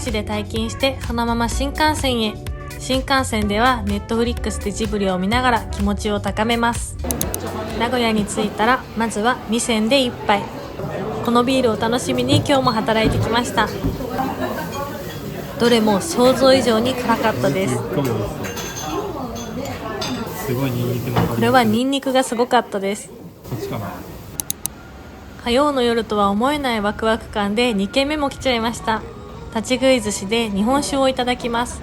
ージで退勤してそのまま新幹線へ。新幹線ではネットフリックスでジブリを見ながら気持ちを高めます。名古屋に着いたらまずは味仙で一杯。このビールを楽しみに今日も働いてきました。どれも想像以上に辛かったです。すごいニンニクの香り。これはニンニクがすごかったです。こっちかな。火曜の夜とは思えないワクワク感で2軒目も来ちゃいました。立ち食い寿司で日本酒をいただきます。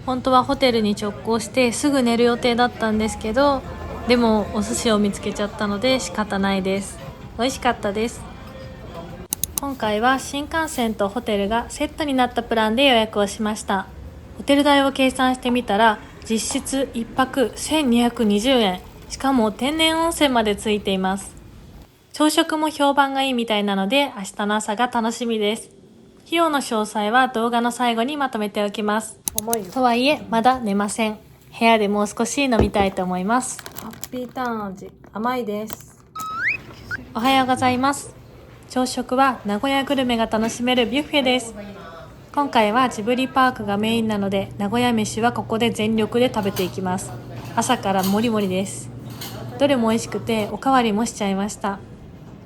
本当はホテルに直行してすぐ寝る予定だったんですけど、でもお寿司を見つけちゃったので仕方ないです。美味しかったです。今回は新幹線とホテルがセットになったプランで予約をしました。ホテル代を計算してみたら実質1泊1220円、しかも天然温泉までついています。朝食も評判がいいみたいなので明日の朝が楽しみです。費用の詳細は動画の最後にまとめておきます。とはいえまだ寝ません。部屋でもう少し飲みたいと思います。ハッピーターン味、甘いです。おはようございます。朝食は名古屋グルメが楽しめるビュッフェです。今回はジブリパークがメインなので名古屋飯はここで全力で食べていきます。朝からもりもりです。どれも美味しくておかわりもしちゃいました。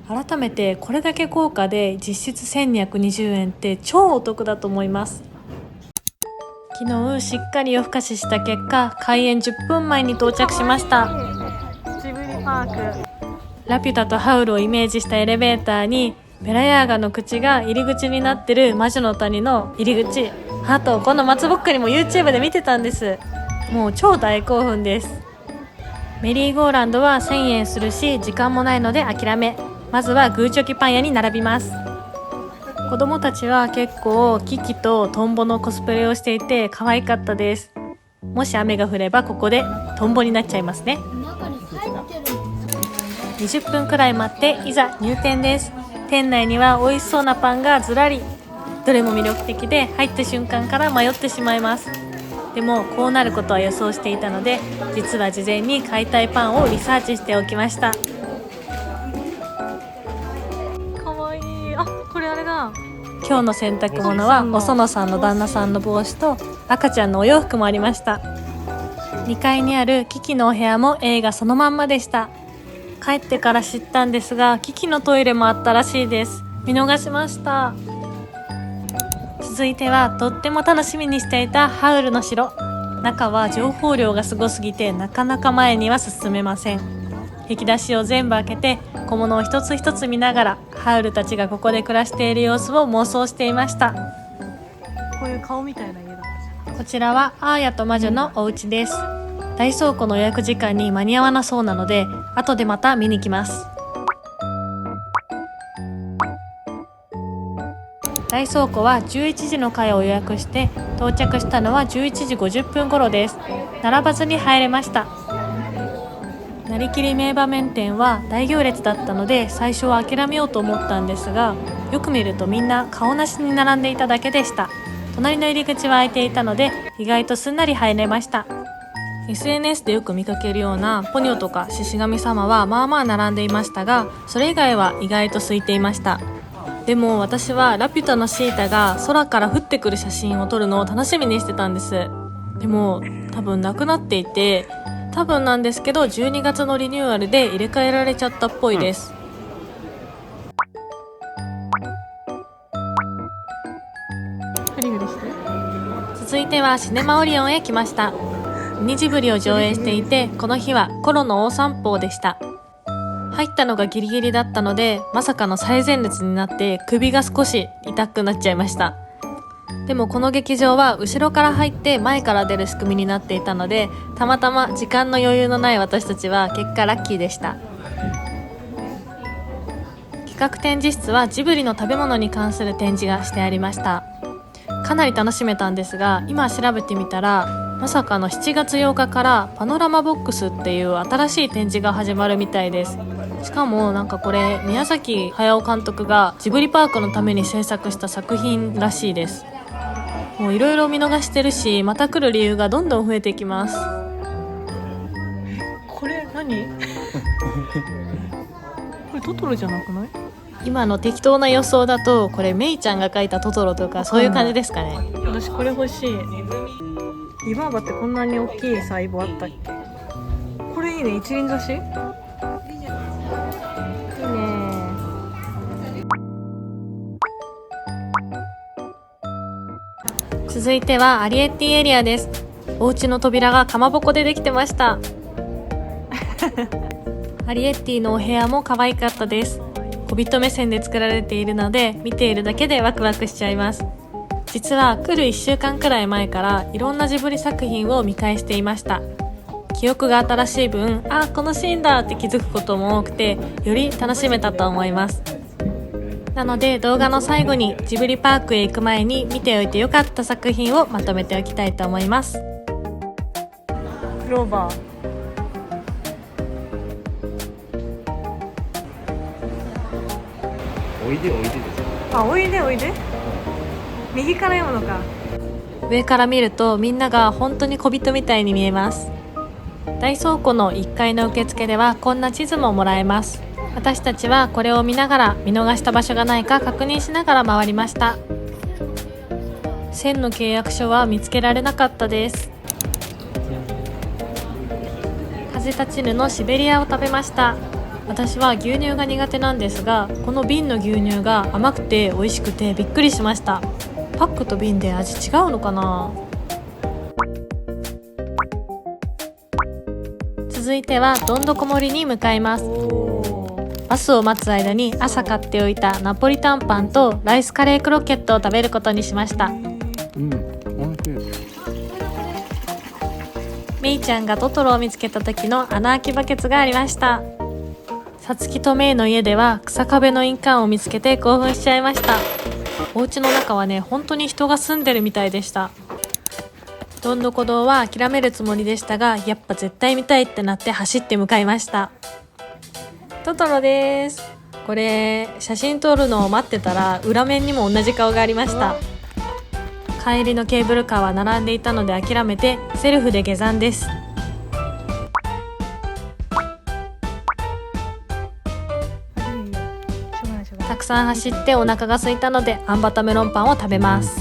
改めてこれだけ高価で実質1220円って超お得だと思います。昨日しっかり夜更かしした結果、開園10分前に到着しました。ジブリパーク。ラピュタとハウルをイメージしたエレベーターにベラヤーガの口が入り口になってる魔女の谷の入り口、あとこの松ぼっくりも YouTube で見てたんです。もう超大興奮です。メリーゴーランドは1000円するし時間もないので諦め、まずはグーチョキパン屋に並びます。子供たちは結構キキとトンボのコスプレをしていて可愛かったです。もし雨が降ればここでトンボになっちゃいますね。20分くらい待っていざ入店です。店内には美味しそうなパンがずらり。どれも魅力的で入った瞬間から迷ってしまいます。でもこうなることは予想していたので、実は事前に買いたいパンをリサーチしておきました。かわいい。あ、これあれだ。今日の洗濯物はお園さんの旦那さんの帽子と赤ちゃんのお洋服もありました。2階にあるキキのお部屋も映画そのまんまでした。帰ってから知ったんですが、キキのトイレもあったらしいです。見逃しました。続いてはとっても楽しみにしていたハウルの城。中は情報量がすごすぎてなかなか前には進めません。引き出しを全部開けて小物を一つ一つ見ながらハウルたちがここで暮らしている様子を妄想していました。こういう顔みたいな家だ。こちらはアーヤと魔女のお家です。大倉庫の予約時間に間に合わなそうなので後でまた見に来ます。大倉庫は11時の回を予約して到着したのは11時50分頃です。並ばずに入れました。なりきり名場面店は大行列だったので最初は諦めようと思ったんですが、よく見るとみんな顔なしに並んでいただけでした。隣の入り口は開いていたので意外とすんなり入れました。SNS でよく見かけるようなポニョとか獅子神様はまあまあ並んでいましたが、それ以外は意外と空いていました。でも私はラピュタのシータが空から降ってくる写真を撮るのを楽しみにしてたんです。でも多分なくなっていて、多分なんですけど12月のリニューアルで入れ替えられちゃったっぽいです。フリフリして。続いてはシネマオリオンへ来ました。ミニジブリを上映していて、この日はコロの大散歩でした。入ったのがギリギリだったのでまさかの最前列になって首が少し痛くなっちゃいました。でもこの劇場は後ろから入って前から出る仕組みになっていたので、たまたま時間の余裕のない私たちは結果ラッキーでした。企画展示室はジブリの食べ物に関する展示がしてありました。かなり楽しめたんですが、今調べてみたらまさかの7月8日からパノラマボックスっていう新しい展示が始まるみたいです。しかもなんかこれ宮崎駿監督がジブリパークのために制作した作品らしいです。もういろいろ見逃してるし、また来る理由がどんどん増えてきます。これ何これトトロじゃなくない？今の適当な予想だとこれメイちゃんが描いたトトロとかそういう感じですかね。私これ欲しい。湯婆婆ってこんなに大きい細胞あったっけ。これいいね、一輪挿しいいね。続いてはアリエッティエリアです。お家の扉がかまぼこでできてましたアリエッティのお部屋も可愛かったです。小人目線で作られているので見ているだけでワクワクしちゃいます。実は来る1週間くらい前からいろんなジブリ作品を見返していました。記憶が新しい分、あ、このシーンだって気づくことも多くて、より楽しめたと思います。なので動画の最後にジブリパークへ行く前に見ておいてよかった作品をまとめておきたいと思います。クローバー。おいでおいでです。あ、おいでおいで。右から読むのか。上から見るとみんなが本当に小人みたいに見えます。大倉庫の1階の受付ではこんな地図ももらえます。私たちはこれを見ながら見逃した場所がないか確認しながら回りました。1000の契約書は見つけられなかったです。風立ちぬのシベリアを食べました。私は牛乳が苦手なんですが、この瓶の牛乳が甘くて美味しくてびっくりしました。パックと瓶で味違うのかな。続いてはどんどこ森に向かいます。バスを待つ間に朝買っておいたナポリタンパンとライスカレークロケットを食べることにしました。メイちゃんがトトロを見つけた時の穴あきバケツがありました。さつきとメイの家では草壁の印鑑を見つけて興奮しちゃいました。お家の中はね、本当に人が住んでるみたいでした。どんどこ堂は諦めるつもりでしたが、やっぱ絶対見たいってなって走って向かいました。トトロです。これ写真撮るのを待ってたら裏面にも同じ顔がありました。帰りのケーブルカーは並んでいたので諦めてセルフで下山です。たくさん走ってお腹が空いたのであんバタメロンパンを食べます。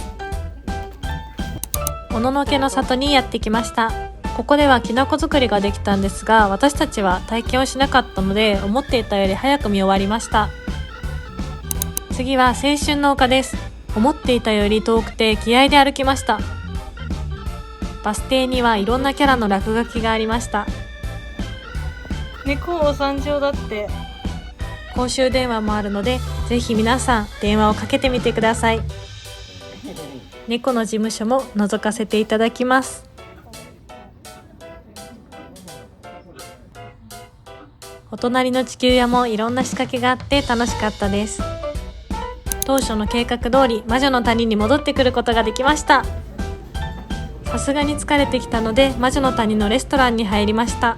もののけの里にやってきました。ここではきなこ作りができたんですが、私たちは体験をしなかったので思っていたより早く見終わりました。次は青春の丘です。思っていたより遠くて気合で歩きました。バス停にはいろんなキャラの落書きがありました。猫を参上だって。公衆電話もあるのでぜひ皆さん電話をかけてみてください。猫の事務所も覗かせていただきます。お隣の地球屋もいろんな仕掛けがあって楽しかったです。当初の計画通り魔女の谷に戻ってくることができました。さすがに疲れてきたので魔女の谷のレストランに入りました。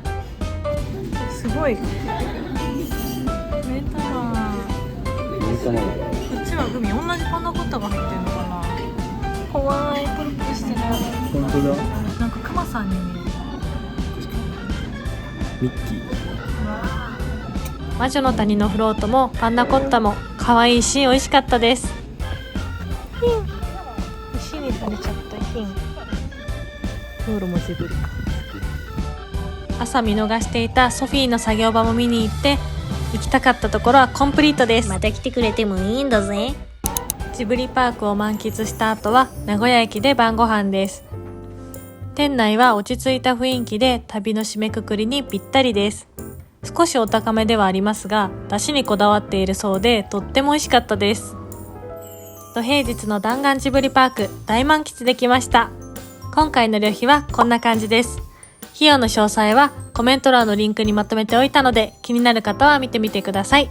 すごい。目玉。こっちはグミ、同じパンナコッタが入ってるのかな。怖い、プルプルしてる。本当だ。なんかクマさんに見える。ミッキー。魔女の谷のフロートもパンナコッタも可愛いし美味しかったです。石にされちゃったヒン。道路もジブリか。朝見逃していたソフィーの作業場も見に行って行きたかったところはコンプリートです。また来てくれてもいいんだぜ。ジブリパークを満喫した後は名古屋駅で晩ご飯です。店内は落ち着いた雰囲気で旅の締めくくりにぴったりです。少しお高めではありますが出汁にこだわっているそうでとっても美味しかったです。土平日の弾丸ジブリパーク大満喫できました。今回の旅費はこんな感じです。費用の詳細はコメント欄のリンクにまとめておいたので気になる方は見てみてください。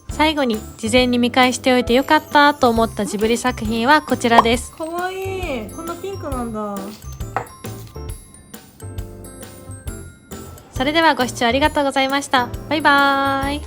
最後に事前に見返しておいてよかったと思ったジブリ作品はこちらです。かわいい。こんなピンクなんだ。それではご視聴ありがとうございました。バイバーイ。